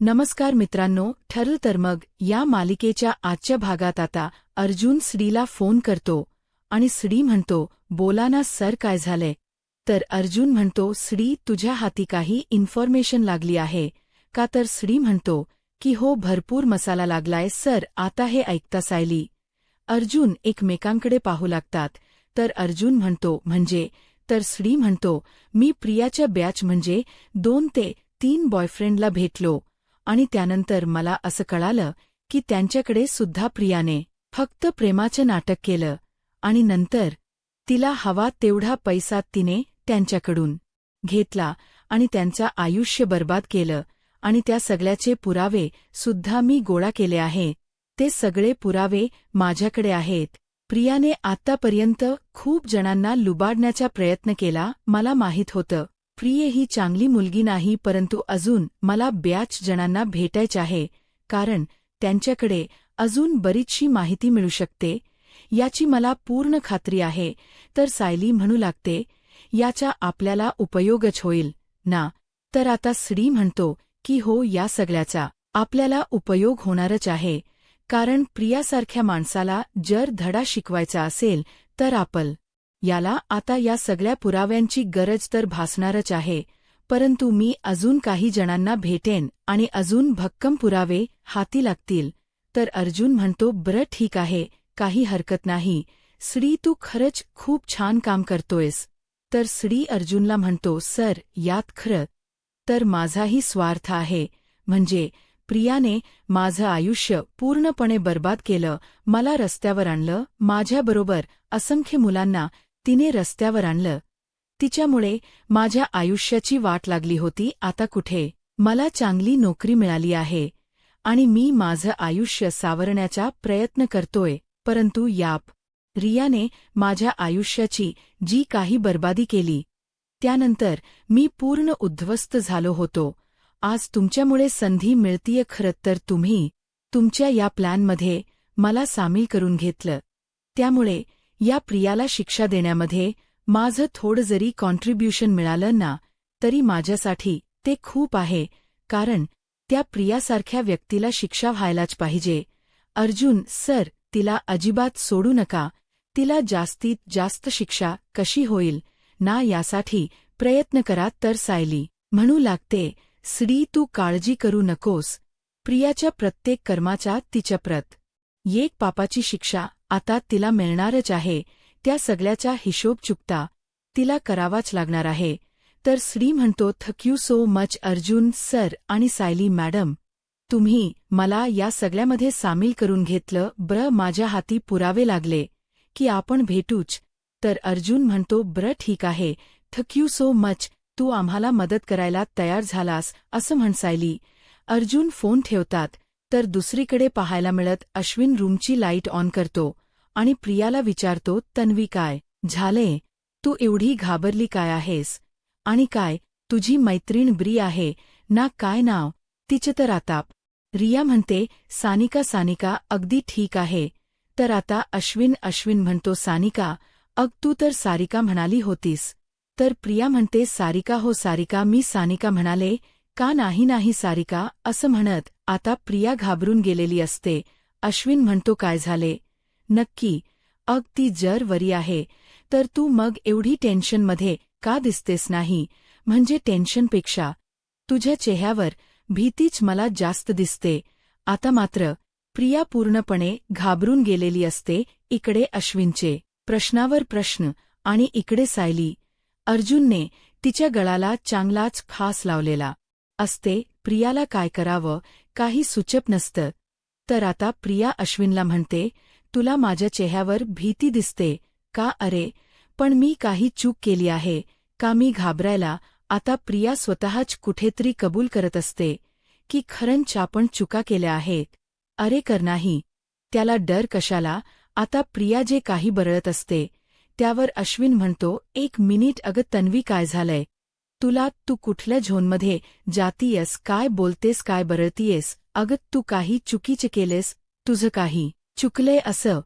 नमस्कार मित्रांनो, ठरलं तर मग या मालिकेच्या आजच्या भागात आता अर्जुन श्रीला फोन करतो आणि श्री म्हणतो, बोला ना सर, काय झालंय? तर अर्जुन म्हणतो, श्री, तुझ्या हाती काही इन्फॉर्मेशन लागली आहे का? तर श्री म्हणतो की हो, भरपूर मसाला लागलाय सर. आता हे ऐकता सायली अर्जुन एकमेकांकडे पाहू लागतात. तर अर्जुन म्हणतो, म्हणजे? तर श्री म्हणतो, मी प्रियाच्या बॅच म्हणजे 2 ते 3 बॉयफ्रेंडला भेटलो आणि त्यानंतर मला असं कळालं की त्यांच्याकडे सुद्धा प्रियाने फक्त प्रेमाचं नाटक केलं आणि नंतर तिला हवा तेवढा पैसा तिने त्यांच्याकडून घेतला आणि त्यांचं आयुष्य बर्बाद केलं. आणि त्या सगळ्याचे पुरावे सुद्धा मी गोळा केले आहे. ते सगळे पुरावे माझ्याकडे आहेत. प्रियाने आतापर्यंत खूप जणांना लुबाडण्याचा प्रयत्न केला. मला माहीत होतं प्रिया ही चांगली मुलगी नाही, परंतु अजून मला बऱ्याच जणांना भेटायचं आहे, कारण त्यांच्याकडे अजून बरीचशी माहिती मिळू शकते याची मला पूर्ण खात्री आहे. तर सायली म्हणू लागते, याचा आपल्याला उपयोगच होईल ना? तर आता श्री म्हणतो की हो, या सगळ्याचा आपल्याला उपयोग होणारच आहे, कारण प्रियासारख्या माणसाला जर धडा शिकवायचा असेल तर आपण याला आता या सगळ्या पुराव्यांची गरज तर भासणारच आहे. परंतु मी अजून काही जणांना भेटेन आणि अजून भक्कम पुरावे हाती लागतील. तर अर्जुन म्हणतो, बरं ठीक आहे, काही हरकत नाही श्री, तू खरंच खूप छान काम करतोयस. तर श्री अर्जुनला म्हणतो, सर, यात खरं तर माझाही स्वार्थ आहे. म्हणजे प्रियाने माझं आयुष्य पूर्णपणे बर्बाद केलं, मला रस्त्यावर आणलं, माझ्याबरोबर असंख्य मुलांना तिने रस्त्यावर आणलं. तिच्यामुळे माझ्या आयुष्याची वाट लागली होती. आता कुठे मला चांगली नोकरी मिळाली आहे आणि मी माझं आयुष्य सावरण्याचा प्रयत्न करतोय, परंतु याप रियाने माझ्या आयुष्याची जी काही बर्बादी केली त्यानंतर मी पूर्ण उद्ध्वस्त झालो होतो. आज तुमच्यामुळे संधी मिळतीये. खरं तर तुम्ही तुमच्या या प्लॅनमध्ये मला सामील करून घेतलं, त्यामुळे या प्रियाला शिक्षा देण्यामध्ये माझं थोडं जरी कॉन्ट्रिब्युशन मिळालं ना, तरी माझ्यासाठी ते खूप आहे, कारण त्या प्रियासारख्या व्यक्तीला शिक्षा व्हायलाच पाहिजे. अर्जुन सर, तिला अजिबात सोडू नका. तिला जास्तीत जास्त शिक्षा कशी होईल ना, यासाठी प्रयत्न करा. तर सायली म्हणू लागते, श्री, तू काळजी करू नकोस. प्रियाच्या प्रत्येक कर्माचा तिच्या प्रत एक पापाची शिक्षा आता तिला मिळणारच आहे. त्या सगळ्याचा हिशोब चुकता तिला करावाच लागणार आहे. तर श्री म्हणतो, thank you so much Arjun sir आणि सायली मॅडम, तुम्ही मला या सगळ्यामध्ये सामील करून घेतलं. बरं, माझ्या हाती पुरावे लागले की आपण भेटूच. तर अर्जुन म्हणतो, बरं ठीक आहे, थँक यू सो मच, तू आम्हाला मदत करायला तयार झालास, असं म्हण सायली. अर्जुन फोन ठेवतात. तर दुसरीकडे पाहायला मिळत अश्विन रूमची लाईट ऑन करतो आणि प्रियाला विचारतो, तन्वी, काय झालंय? तू एवढी घाबरली काय आहेस? आणि काय तुझी मैत्रीण ब्री आहे ना? काय नाव तिचं? तर आता रिया म्हणते, सानिका. सानिका, अगदी ठीक आहे. तर आता अश्विन म्हणतो, सानिका, तू तर सारिका म्हणाली होतीस. तर प्रिया म्हणते, सारिका? हो सारिका, मी सानिका म्हणाले का? नाही सारिका, असं म्हणत आता प्रिया घाबरून गेलेली असते. अश्विन म्हणतो, काय झाले नक्की? ती जर वरी आहे तर तू मग एवढी टेन्शनमध्ये का दिसतेस? नाही म्हणजे टेन्शनपेक्षा तुझ्या चेहऱ्यावर भीतीच मला जास्त दिसते. आता मात्र प्रिया पूर्णपणे घाबरून गेलेली असते. इकडे अश्विनचे प्रश्नावर प्रश्न आणि इकडे सायली. अर्जुनने तिच्या गळाला चांगलाच फास लावलेला असते. प्रियाला काय करावं काही सुचत नसतं. तर आता प्रिया अश्विनला म्हणते, तुला माझ्या चेहऱ्यावर भीती दिसते का? अरे, पण मी काही चूक केली आहे का मी घाबरायला? आता प्रिया स्वतःच कुठेतरी कबूल करत असते की खरंच आपण चुका केल्या आहेत. अरे कर नाही, त्याला डर कशाला? आता प्रिया जे काही बरळत असते त्यावर अश्विन म्हणतो, 1 मिनिट, अगं तन्वी, काय झालंय तुला? तू कुठल्या झोनमध्ये जातीयस? काय बोलतेस? काय बरळतीयस? अगं तू काही चुकीचे केलेस? तुझं काही चुकलंय असं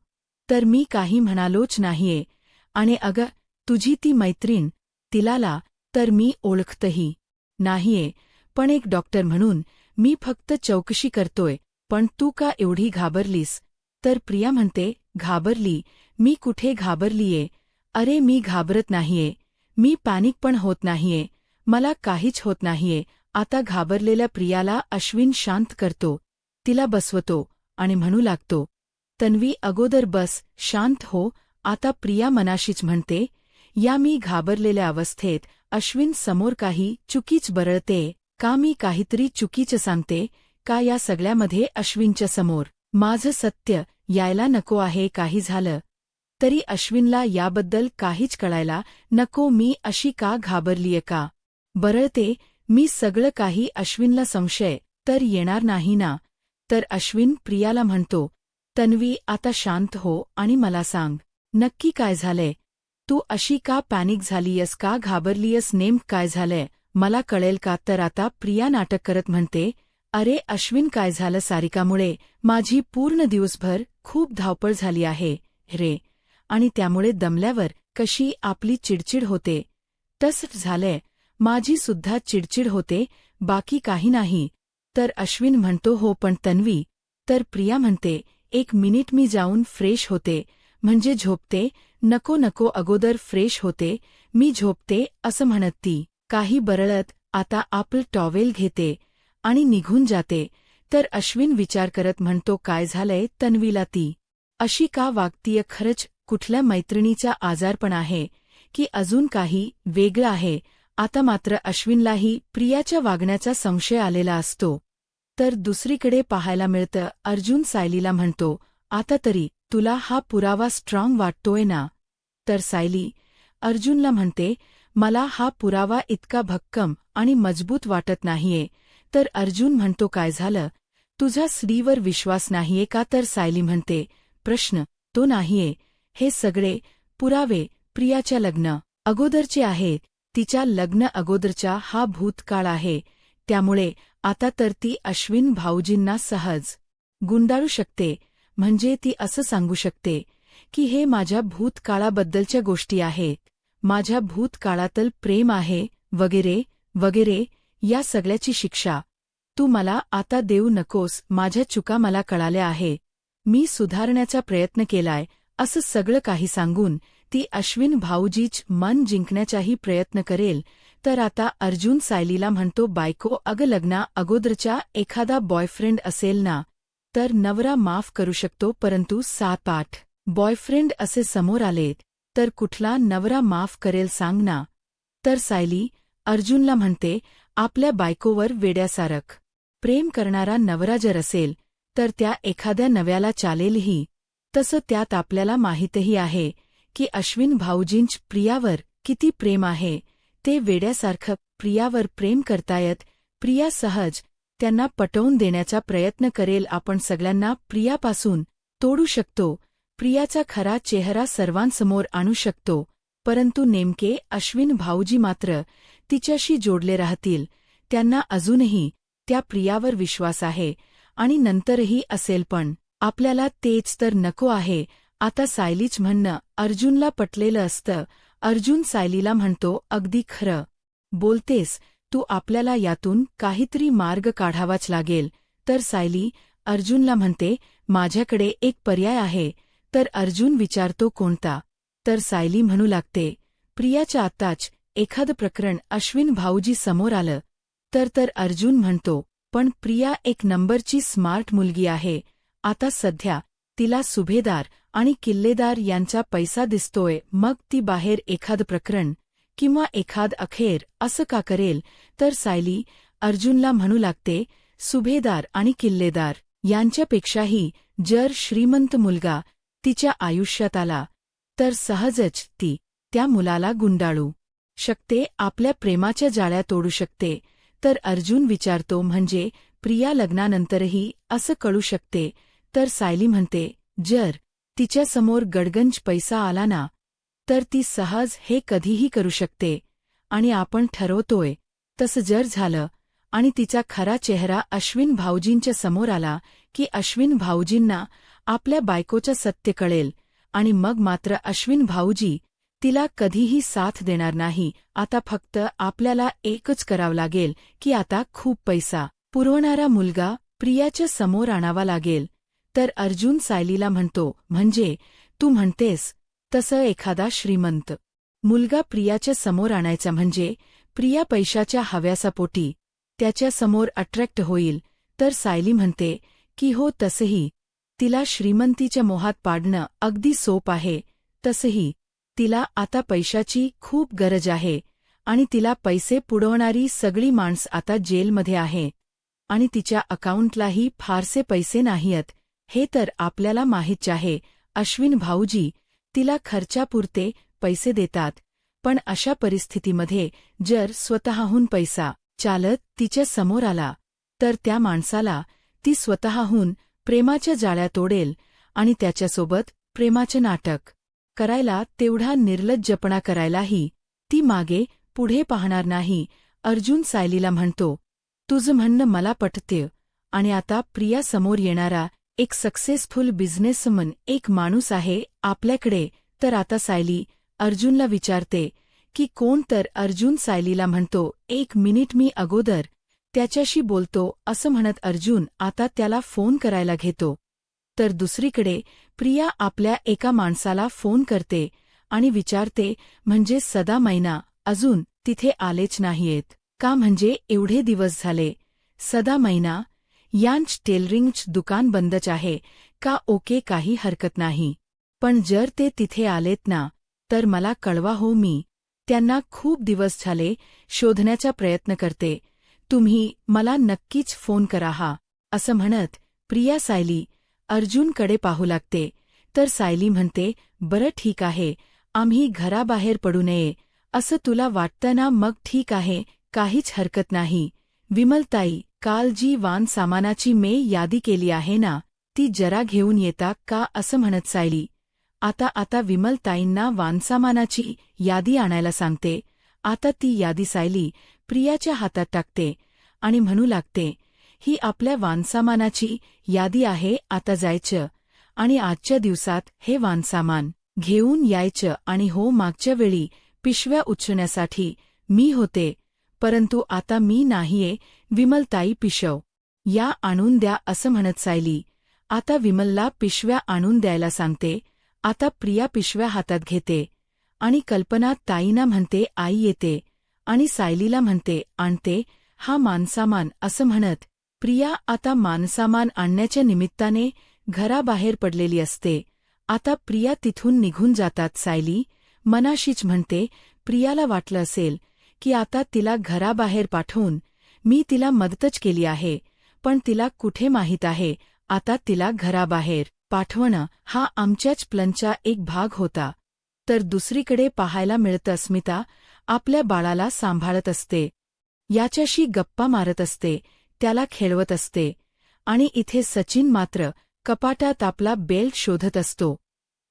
तर मी काही म्हणालोच नाहीये. आणि अगं तुझी ती मैत्रीण, तिलाला तर मी ओळखतही नाहीये, पण एक डॉक्टर म्हणून मी फक्त चौकशी करतोय, पण तू का एवढी घाबरलीस? तर प्रिया म्हणते, घाबरली? मी कुठे घाबरलीये? अरे मी घाबरत नाहीये. मी पॅनिक पण होत नाहीये. मला काहीच होत नाहीये. आता घाबरलेल्या प्रियाला अश्विन शांत करतो. तिला बसवतो आणि म्हणू लागतो, तन्वी अगोदर बस, शांत हो. आता प्रिया मनाशीच म्हणते, या मी घाबरलेल्या अवस्थेत अश्विन समोर काही चुकीच बरळते का? मी काहीतरी चुकीचं सांगते का? या सगळ्यामध्ये अश्विनच्या समोर माझं सत्य यायला नको आहे. काही झालं तरी अश्विनला याबद्दल काहीच कळायला नको. मी अशी का घाबरलीये, का बरळते मी? सगळं काही अश्विनला संशय तर येणार नाही ना? तर अश्विन प्रियाला म्हणतो, तन्वी आता शांत हो आणि मला सांग, नक्की काय झालंय? तू अशी का पॅनिक झालीयस, का घाबरलीयस? नेमकं काय झालंय मला कळेल का? तर आता प्रिया नाटक करत म्हणते, अरे अश्विन, काय झालं? सारिकामुळे माझी पूर्ण दिवसभर खूप धावपळ झाली आहे रे, आणि त्यामुळे दमल्यावर कशी आपली चिडचिड होते तसंच झालंय. माझी सुद्धा चिडचिड होते, बाकी काही नाही. तर अश्विन म्हणतो, हो पण तन्वी? तर प्रिया म्हणते, एक मिनिट मी जाऊन फ्रेश होते, म्हणजे झोपते. नको नको, अगोदर फ्रेश होते, मी झोपते असं म्हणत ती काही बरळत आता आपलं टॉवेल घेते आणि निघून जाते. तर अश्विन विचार करत म्हणतो, काय झालंय तन्वीला? ती अशी का वागतीय? खरंच कुठल्या मैत्रिणीचा आजारपण आहे की अजून काही वेगळं आहे? आता मात्र अश्विनलाही प्रियाच्या वागण्याचा संशय आलेला असतो. तर दुसरीकडे पाहायला मिळतं, अर्जुन सायलीला म्हणतो, आता तरी तुला हा पुरावा स्ट्रॉंग वाटतोय ना? तर सायली अर्जुनला म्हणते, मला हा पुरावा इतका भक्कम आणि मजबूत वाटत नाहीये. तर अर्जुन म्हणतो, काय झालं? तुझा स्त्रीवर विश्वास नाहीये का? तर सायली म्हणते, प्रश्न तो नाहीये. हे सगळे पुरावे प्रियाच्या लग्न अगोदरचे आहेत. तिच्या लग्न अगोदरचा हा भूतकाळ आहे. त्यामुळे आता तर ती अश्विन भाऊजींना सहज गुंडाळू शकते. म्हणजे ती असं सांगू शकते की हे माझ्या भूतकाळाबद्दलच्या गोष्टी आहेत, माझ्या भूतकाळातलं प्रेम आहे, वगैरे वगैरे. या सगळ्याची शिक्षा तू मला आता देऊ नकोस. माझ्या चुका मला कळाल्या आहे, मी सुधारण्याचा प्रयत्न केलाय, असं सगळं काही सांगून ती अश्विन भाऊजीच मन जिंकण्याचाही प्रयत्न करेल. तर आता अर्जुन सायलीला म्हणतो, बायको, अगं लग्ना अगोदरचा एखादा बॉयफ्रेंड असेल ना, तर नवरा माफ करू शकतो, परंतु 7-8 बॉयफ्रेंड असे समोर आलेत तर कुठला नवरा माफ करेल सांग ना? तर सायली अर्जुनला म्हणते, आपल्या बायकोवर वेड्यासारख प्रेम करणारा नवरा जर असेल तर त्या एखाद्या नव्याला चालेलही. तसं त्यात आपल्याला माहीतही आहे की अश्विन भाऊजींच प्रियावर किती प्रेम आहे. ते वेड्यासारखं प्रियावर प्रेम करतायत. प्रिया सहज त्यांना पटवून देण्याचा प्रयत्न करेल. आपण सगळ्यांना प्रियापासून तोडू शकतो, प्रियाचा खरा चेहरा सर्वांसमोर आणू शकतो, परंतु नेमके अश्विन भाऊजी मात्र तिच्याशी जोडले राहतील. त्यांना अजूनही त्या प्रियावर विश्वास आहे आणि नंतरही असेल, पण आपल्याला तेच तर नको आहे. आता सायलीच म्हणणं अर्जुनला पटलेलं असतं. अर्जुन सायलीला म्हणतो, अगदी खरं बोलतेस तू, आपल्याला यातून काहीतरी मार्ग काढावाच लागेल. तर सायली अर्जुनला म्हणते, माझ्याकडे एक पर्याय आहे. तर अर्जुन विचारतो, कोणता? तर सायली म्हणू लागते, प्रियाच्या आत्ताच एखादं प्रकरण अश्विन भाऊजी समोर आलं तर अर्जुन म्हणतो, पण प्रिया एक नंबरची स्मार्ट मुलगी आहे. आता सध्या तिला सुभेदार आणि किल्लेदार यांचा पैसा दिसतोय, मग ती बाहेर एखादं प्रकरण किंवा एखाद अखेर असं का करेल? तर सायली अर्जुनला म्हणू लागते, सुभेदार आणि किल्लेदार यांच्यापेक्षाही जर श्रीमंत मुलगा तिच्या आयुष्यात आला तर सहजच ती त्या मुलाला गुंडाळू शकते, आपल्या प्रेमाच्या जाळ्या तोडू शकते. तर अर्जुन विचारतो, म्हणजे प्रिया लग्नानंतरही असं कळू शकते? तर सायली म्हणते, जर तिच्यासमोर गडगंज पैसा आला ना, तर ती सहज हे कधीही करू शकते. आणि आपण ठरवतोय तसं जर झालं आणि तिचा खरा चेहरा अश्विन भाऊजींच्या समोर आला की अश्विन भाऊजींना आपल्या बायकोचं सत्य कळेल आणि मग मात्र अश्विन भाऊजी तिला कधीही साथ देणार नाही. आता फक्त आपल्याला एकच करावं लागेल की आता खूप पैसा पुरवणारा मुलगा प्रियाच्या समोर आणावा लागेल. तर अर्जुन सायलीला म्हणतो, म्हणजे तू म्हणतेस तसं एखादा श्रीमंत मुलगा प्रियाच्या समोर आणायचा म्हणजे प्रिया पैशाच्या हव्यासापोटी त्याच्यासमोर अट्रॅक्ट होईल. तर सायली म्हणते की हो, तसंही तिला श्रीमंतीच्या मोहात पाडणं अगदी सोप आहे. तसंही तिला आता पैशाची खूप गरज आहे आणि तिला पैसे पुरवणारी सगळी माणसं आता जेलमध्ये आहे आणि तिच्या अकाउंटलाही फारसे पैसे नाहीत, हे तर आपल्याला माहीत आहे. अश्विन भाऊजी तिला खर्चापुरते पैसे देतात, पण अशा परिस्थितीमध्ये जर स्वतःहून पैसा चालत तिच्या समोर आला तर त्या माणसाला ती स्वतःहून प्रेमाच्या जाळ्यात ओढेल आणि त्याच्यासोबत प्रेमाचे नाटक करायला, तेवढा निर्लज्जपणा करायलाही ती मागे पुढे पाहणार नाही. अर्जुन सायलीला म्हणतो, तुझं म्हणणं मला पटते आणि आता प्रिया समोर येणारा एक सक्सेसफुल बिझनेसमन एक माणूस आहे आपल्याकडे. तर आता सायली अर्जुनला विचारते की कोण. तर अर्जुन सायलीला म्हणतो, 1 मिनिट, मी अगोदर त्याच्याशी बोलतो. असं म्हणत अर्जुन आता त्याला फोन करायला घेतो. तर दुसरीकडे प्रिया आपल्या एका माणसाला फोन करते आणि विचारते, म्हणजे सदा मैना अजून तिथे आलेच नाहीयेत का? म्हणजे एवढे दिवस झाले सदा मैना यांच टेलरिंगचं दुकान बंदच आहे का? ओके, काही हरकत नाही, पण जर ते तिथे आलेत ना तर मला कळवा हो, मी त्यांना खूप दिवस झाले शोधण्याचा प्रयत्न करते. तुम्ही मला नक्कीच फोन करा हा. असं म्हणत प्रिया सायली अर्जुनकडे पाहू लागते. तर सायली म्हणते, बरं ठीक आहे, आम्ही घराबाहेर पडू नये असं तुला वाटतं ना? मग ठीक आहे, काहीच हरकत नाही. विमलताई, काल जी वान सामानाची मी यादी केली आहे ना, ती जरा घेऊन येता का? असं म्हणत सायली आता विमलताईंना वानसामानाची यादी आणायला सांगते. आता ती यादी सायली प्रियाच्या हातात टाकते आणि म्हणू लागते, ही आपल्या वानसामानाची यादी आहे. आता जायचं आणि आजच्या दिवसात हे वानसामान घेऊन यायचं. आणि हो, मागच्या वेळी पिशव्या उचलण्यासाठी मी होते, परंतु आता मी नाहीये. विमलताई, पिशव या आणून द्या. असं म्हणत सायली आता विमलला पिशव्या आणून द्यायला सांगते. आता प्रिया पिशव्या हातात घेते आणि कल्पना ताईंना म्हणते, आई येते, आणि सायलीला म्हणते, आणते हा मानसामान. असं म्हणत प्रिया आता मानसामान आणण्याच्या निमित्ताने घराबाहेर पडलेली असते. आता प्रिया तिथून निघून जातात. सायली मनाशीच म्हणते, प्रियाला वाटलं असेल की आता तिला घराबाहेर पाठवून मी तिला मदतच केली आहे, पण तिला कुठे माहीत आहे आता तिला घराबाहेर पाठवणं हा आमच्याच प्लॅनचा एक भाग होता. तर दुसरीकडे पाहायला मिळतं, अस्मिता आपल्या बाळाला सांभाळत असते, याच्याशी गप्पा मारत असते, त्याला खेळवत असते, आणि इथे सचिन मात्र कपाटात आपला बेल्ट शोधत असतो.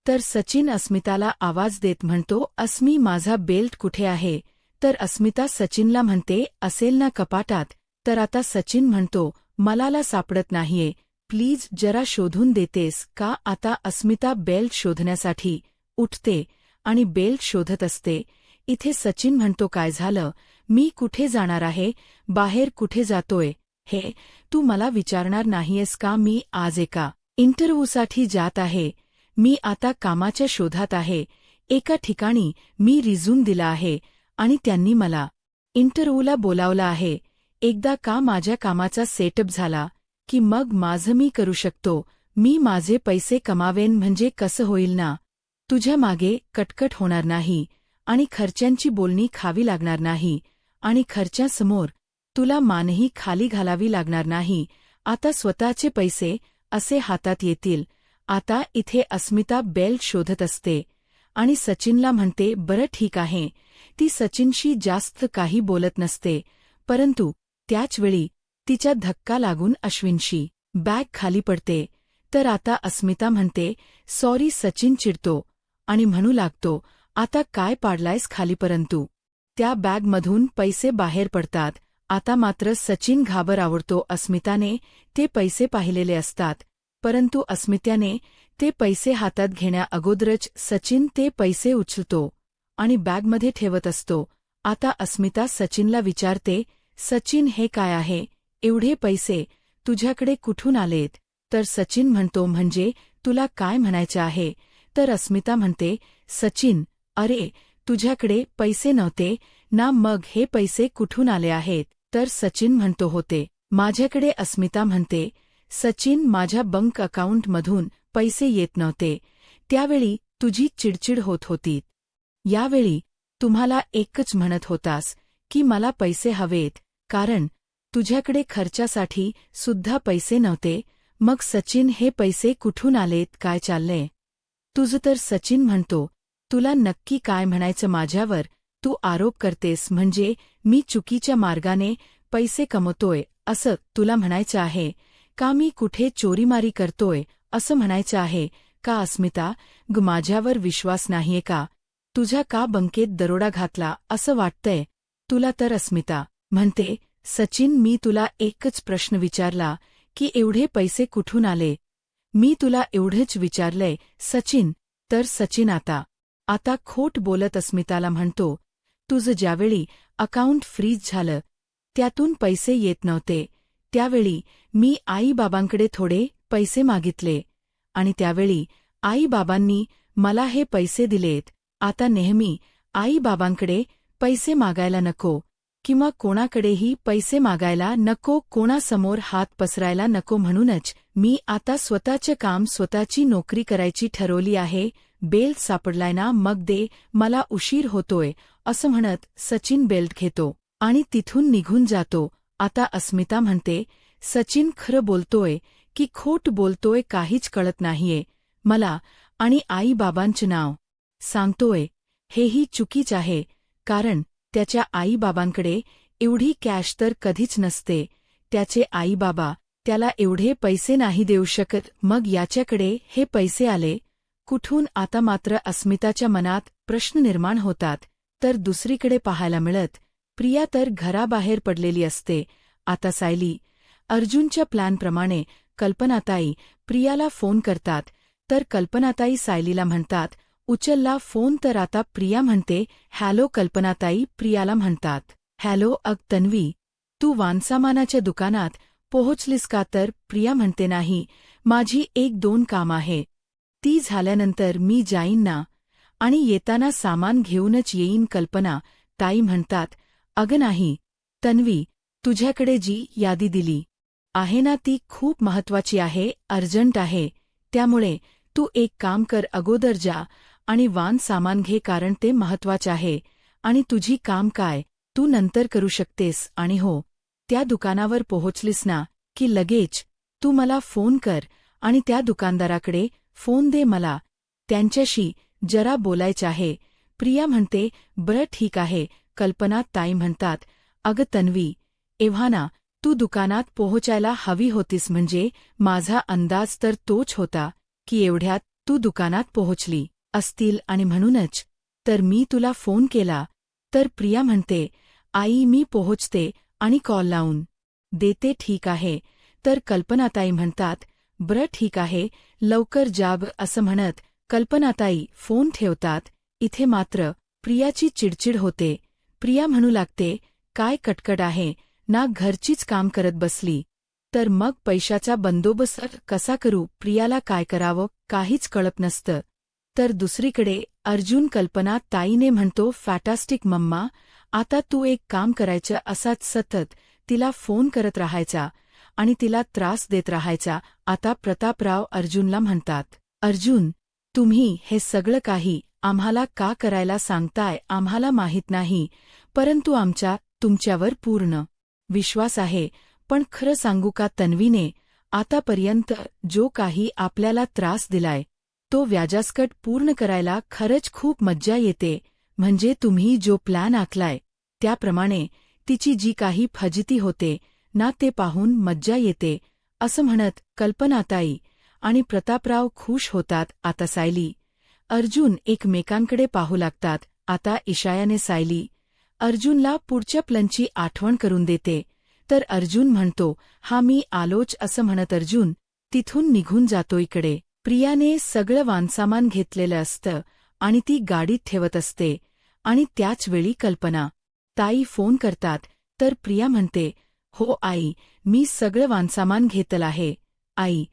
तर सचिन अस्मिताला आवाज देत म्हणतो, अस्मी, माझा बेल्ट कुठे आहे? तर अस्मिता सचिनला म्हणते, असेल ना कपाटात. तर आता सचिन म्हणतो, मलाला सापडत नाहीये, प्लीज जरा शोधून देतेस का? आता अस्मिता बेल्ट शोधण्यासाठी उठते आणि बेल्ट शोधत असते. इथे सचिन म्हणतो, काय झालं? मी कुठे जाणार आहे? बाहेर कुठे जातोय? हे तू मला विचारणार नाहीयेस का? मी आज एका इंटरव्ह्यूसाठी जात आहे. मी आता कामाच्या शोधात आहे. एका ठिकाणी मी रिझ्यूम दिला आहे आणि त्यांनी मला इंटरव्ह्यूला बोलावलं आहे. एकदा का माझ्या कामाचा सेटअप झाला की मग माझं मी करू शकतो. मी माझे पैसे कमावेन, म्हणजे कसं होईल ना? तुझ्या मागे कटकट होणार नाही आणि खर्चांची बोलणी खावी लागणार नाही आणि खर्चासमोर तुला मानही खाली घालावी लागणार नाही. आता स्वतःचे पैसे असे हातात येतील. आता इथे अस्मिता बेल्ट शोधत असते आणि सचिनला म्हणते, बरं ठीक आहे. ती सचिनशी जास्त काही बोलत नसते, परंतु त्याचवेळी तिच्या धक्का लागून अश्विनशी बॅग खाली पडते. तर आता अस्मिता म्हणते, सॉरी. सचिन चिडतो आणि म्हणू लागतो, आता काय पाडलायस खाली? परंतु त्या बॅगमधून पैसे बाहेर पडतात. आता मात्र सचिन आवडतो. अस्मिताने ते पैसे पाहिलेले असतात, परंतु अस्मिताने ते पैसे हातात घेण्याअगोदरच सचिन ते पैसे उचलतो आणि बॅगमध्ये ठेवत असतो. आता अस्मिता सचिनला विचारते, सचिन, हे काय आहे? एवढे पैसे तुझ्याकडे कुठून आलेत? तर सचिन म्हणतो, म्हणजे तुला काय म्हणायचे आहे? तर अस्मिता म्हणते, सचिन, अरे तुझ्याकडे पैसे नव्हते ना, मग हे पैसे कुठून आले आहेत? तर सचिन म्हणतो, होते माझ्याकडे. अस्मिता म्हणते, सचिन, माझ्या बँक अकाउंटमधून पैसे येत नव्हते, त्यावेळी तुझी चिडचिड होत होती. यावेळी तुम्हाला एकच म्हणत होतास की मला पैसे हवेत, कारण तुझ्याकडे खर्चासाठी सुद्धा पैसे नव्हते. मग सचिन, हे पैसे कुठून आलेत? काय चाललंय तुझं? तर सचिन म्हणतो, तुला नक्की काय म्हणायचं माझ्यावर? तू आरोप करतेस म्हणजे मी चुकीच्या मार्गाने पैसे कमवतोय असं तुला म्हणायचं आहे का? मी कुठे चोरीमारी करतोय असं म्हणायचं आहे का? अस्मिता, माझ्यावर विश्वास नाहीये का? तुझ्या का बँकेत दरोडा घातला असं वाटतंय तुला? तर अस्मिता म्हणते, सचिन, मी तुला एकच प्रश्न विचारला की एवढे पैसे कुठून आले? मी तुला एवढंच विचारलंय सचिन. तर सचिन आता खोट बोलत अस्मिताला म्हणतो, तुझं ज्यावेळी अकाउंट फ्रीज झालं, त्यातून पैसे येत नव्हते, त्यावेळी मी आई-बाबांकडे थोडे पैसे मागितले आणि त्यावेळी आई-बाबांनी मला हे पैसे दिलेत. आता नेहमी आई-बाबांकडे पैसे मागायला नको किंवा कोणाकडेही पैसे मागायला नको, कोणासमोर हात पसरायला नको. म्हणूनच मी आता स्वतःचं काम, स्वतःची नोकरी करायची ठरवली आहे. बेल्ट सापडलाय ना, मग दे, मला उशीर होतोय असं म्हणत सचिन बेल्ट घेतो आणि तिथून निघून जातो. आता अस्मिता म्हणते, सचिन खरं बोलतोय की खोट बोलतोय काहीच कळत नाहीये मला, आणि आई-बाबांचं नाव सांगतोय हेही चुकीच आहे, कारण त्याच्या आई-बाबांकडे एवढी कॅश तर कधीच नसते. त्याचे आई-बाबा त्याला एवढे पैसे नाही देऊ शकत, मग याच्याकडे हे पैसे आले कुठून? आता मात्र अस्मिताच्या मनात प्रश्न निर्माण होतात. तर दुसरीकडे पाहायला मिळत, प्रिया तर घराबाहेर पडलेली असते. आता सायली, अर्जुनच्या प्लॅनप्रमाणे कल्पनाताई प्रियाला फोन करतात. तर कल्पनाताई सायलीला म्हणतात, उचलला फोन. तर आता प्रिया म्हणते, हॅलो कल्पनाताई. प्रियाला म्हणतात, हॅलो, तन्वी, तू वानसामानाच्या दुकानात पोहोचलीस का? तर प्रिया म्हणते, नाही, माझी 1-2 काम आहे, ती झाल्यानंतर मी जाईन ना, आणि येताना सामान घेऊनच येईन. कल्पना ताई म्हणतात, अगं नाही तन्वी, तुझ्याकडे जी यादी दिली आहे ना, ती खूप महत्वाची आहे, अर्जंट आहे, त्यामुळे तू एक काम कर, अगोदर जा आणि वान सामान घे, कारण ते महत्वाचं आहे आणि तुझी काम काय तू नंतर करू शकतेस. आणि हो, त्या दुकानावर पोहोचलीस ना की लगेच तू मला फोन कर आणि त्या दुकानदाराकडे फोन दे, मला त्यांच्याशी जरा बोलायचं आहे. प्रिया म्हणते, बरं ठीक आहे. कल्पना ताई म्हणतात, अगं तन्वी, एव्हाना तू दुकानात पोहोचायला हवी होतीस, म्हणजे माझा अंदाज तर तोच होता की एवढ्यात तू दुकानात पोहोचली असतील आणि म्हणूनच तर मी तुला फोन केला. तर प्रिया म्हणते, आई मी पोहोचते आणि कॉल लावून देते. ठीक आहे. तर कल्पनाताई म्हणतात, बरं ठीक आहे, लवकर जाब असं म्हणत कल्पनाताई फोन ठेवतात. इथे मात्र प्रियाची चिडचिड होते. प्रिया म्हणू लागते, काय कटकट आहे ना, घरचीच काम करत बसली तर मग पैशाचा बंदोबस्त कसा करू? प्रियाला काय करावं काहीच कळत नसतं. तर दुसरीकडे अर्जुन कल्पना ताईने म्हणतो, फॅटास्टिक मम्मा, आता तू एक काम करायचं, असाच सतत तिला फोन करत राहायचा आणि तिला त्रास देत राहायचा. आता प्रतापराव अर्जुनला म्हणतात, अर्जुन, तुम्ही हे सगळं काही आम्हाला का करायला सांगताय? आम्हाला माहीत नाही, परंतु आमचा तुमच्यावर पूर्ण विश्वास आहे. पण खरं सांगू का तन्वीने आतापर्यंत जो काही आपल्याला त्रास दिलाय तो व्याजासकट पूर्ण करायला खरंच खूप मज्जा येते. म्हणजे तुम्ही जो प्लॅन आखलाय त्याप्रमाणे तिची जी काही फजिती होते ना, ते पाहून मज्जा येते असं म्हणत कल्पनाताई आणि प्रतापराव खुश होतात. आता सायली अर्जुन एकमेकांकडे पाहू लागतात. आता इशायाने सायली अर्जुनला पुढच्या प्लॅनची आठवण करून देते. तर अर्जुन म्हणतो, हा मी आलोच असं म्हणत अर्जुन तिथून निघून जातो. इकडे प्रियाने सगळं वानसामान घेतलेलं असतं आणि ती गाडीत ठेवत असते आणि त्याच वेळी कल्पना ताई फोन करतात. तर प्रिया म्हणते, हो आई, मी सगळं वानसामान घेतलं आहे. आई,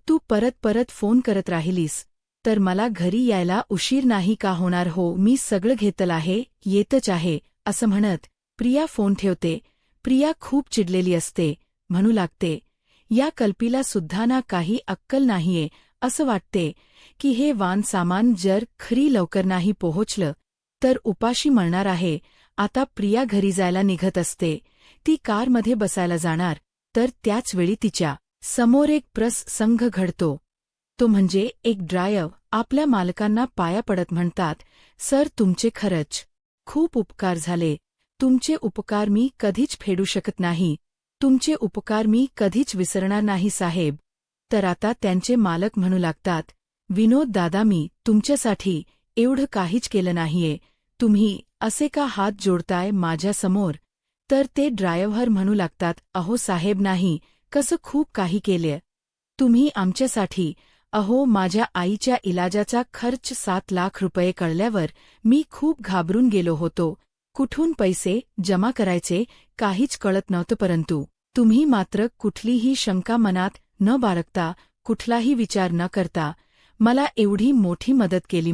तू परत परत फोन करत राहिलीस तर मला घरी यायला उशीर नाही का होणार? हो, मी सगळं घेतलं आहे, येतच आहे, असं म्हणत प्रिया फोन ठेवते. प्रिया खूप चिडलेली असते. म्हणू लागते, या कल्पीला सुद्धा ना काही अक्कल नाहीये. असं वाटते की हे वान सामान जर खरी लवकर नाही पोहोचलं तर उपाशी मरणार आहे. आता प्रिया घरी जायला निघत असते. ती कारमध्ये बसायला जाणार तर त्याचवेळी तिच्या समोर एक प्रसंग घडतो. तो म्हणजे एक ड्रायव्हर आपल्या मालकांना पाया पडत म्हणतात, सर, तुमचे खरंच खूप उपकार झाले. तुमचे उपकार मी कधीच फेडू शकत नाही. तुमचे उपकार मी कधीच विसरणार नाही साहेब. तर आता त्यांचे मालक म्हणू लागतात, विनोद दादा, मी तुमच्यासाठी एवढं काहीच केलं नाहीये. तुम्ही असे का हात जोडताय माझ्यासमोर? तर ते ड्रायव्हर म्हणू लागतात, अहो साहेब, नाही, कसं खूप काही केले तुम्ही आमच्यासाठी. अहो, माझ्या आईच्या इलाजाचा खर्च 7 लाख रुपये कळल्यावर मी खूप घाबरून गेलो होतो. कुठून पैसे जमा करायचे काहीच कळत नव्हतं, परंतु तुम्ही मात्र कुठलीही शंका मनात न बाळगता, कुठलाही विचार न करता मला एवढी मोठी मदत केली.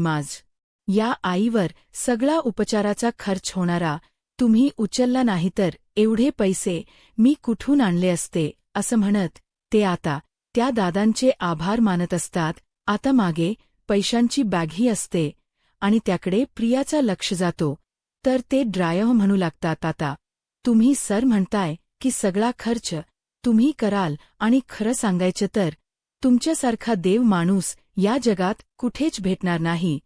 या आईवर सगळा उपचाराचा खर्च होणारा तुम्ही उचलला नाही तर एवढे पैसे मी कुठून आणले असते? असं म्हणत ते आता त्या दादांचे आभार मानत असतात. आता मागे पैशांची बॅगही असते आणि त्याकडे प्रियाचा लक्ष जातो. तर ते ड्रायव्हर म्हणू लागतात, आता तुम्ही सर म्हणताय की सगळा खर्च तुम्ही कराल, आणि खरं सांगायचं तर तुमच्यासारखा देव माणूस या जगात कुठेच भेटणार नाही.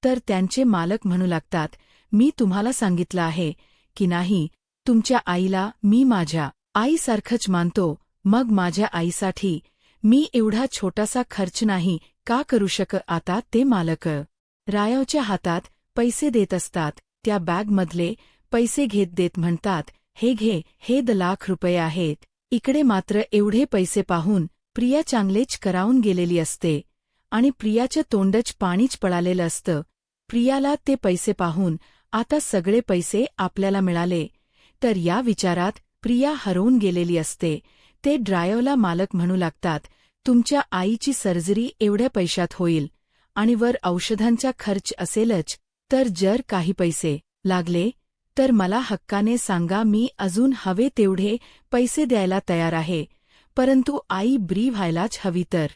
तर त्यांचे मालक म्हणू लागतात, मी तुम्हाला सांगितलं आहे की नाही, तुमच्या आईला मी माझ्या आईसारखंच मानतो. मग माझ्या आईसाठी मी एवढा छोटासा खर्च नाही का करू शकत? आता ते मालक रायवच्या हातात पैसे देत असतात. त्या बॅगमधले पैसे घेत देत म्हणतात, हे घे, हे 10 लाख रुपये आहेत. इकडे मात्र एवढे पैसे पाहून प्रिया चांगलेच करावून गेलेली असते आणि प्रियाचं तोंडच पाणीच पळालेलं असतं. प्रियाला ते पैसे पाहून आता सगळे पैसे आपल्याला मिळाले तर या विचारात प्रिया हरवून गेलेली असते. ते ड्रायव्हरला मालक म्हणू लागतात, तुमच्या आईची सर्जरी एवढ्या पैशात होईल आणि वर औषधांचा खर्च असेलच. तर जर काही पैसे लागले तर मला हक्काने सांगा, मी अजून हवे तेवढे पैसे द्यायला तयार आहे. परंतु आई बरी व्हायलाच हवी. तर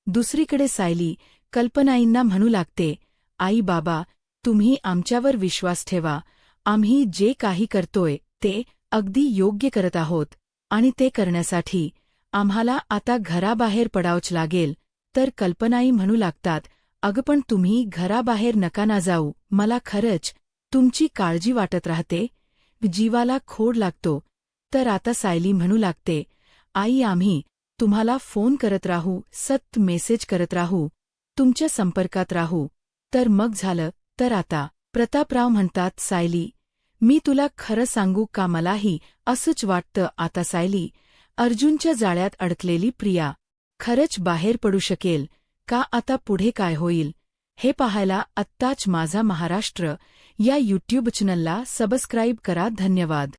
दुसरीकडे सायली कल्पनाईंना म्हणू लागते, आई बाबा, तुम्ही आमच्यावर विश्वास ठेवा. आम्ही जे काही करतोय ते अगदी योग्य करत आहोत आणि ते करण्यासाठी आम्हाला आता घराबाहेर पडावंच लागेल. तर कल्पनाई म्हणू लागतात, अगं पण तुम्ही घराबाहेर नका ना जाऊ. मला खरंच तुमची काळजी वाटत राहते, जीवाला खोड लागतो. तर आता सायली म्हणू लागते, आई, आम्ही तुम्हाला फोन करत राहू, सतत मेसेज करत राहू, तुमच्या संपर्कात राहू. तर मग झालं तर आता प्रतापराव म्हणतात, सायली, मी तुला खरं सांगू का, मलाही असंच वाटतं. आता सायली, अर्जुनच्या जाळ्यात अडकलेली प्रिया खरंच बाहेर पडू शकेल का? आता पुढे काय होईल हे पाहायला आत्ताच माझा महाराष्ट्र या यूट्यूब चॅनलला सबस्क्राईब करा. धन्यवाद.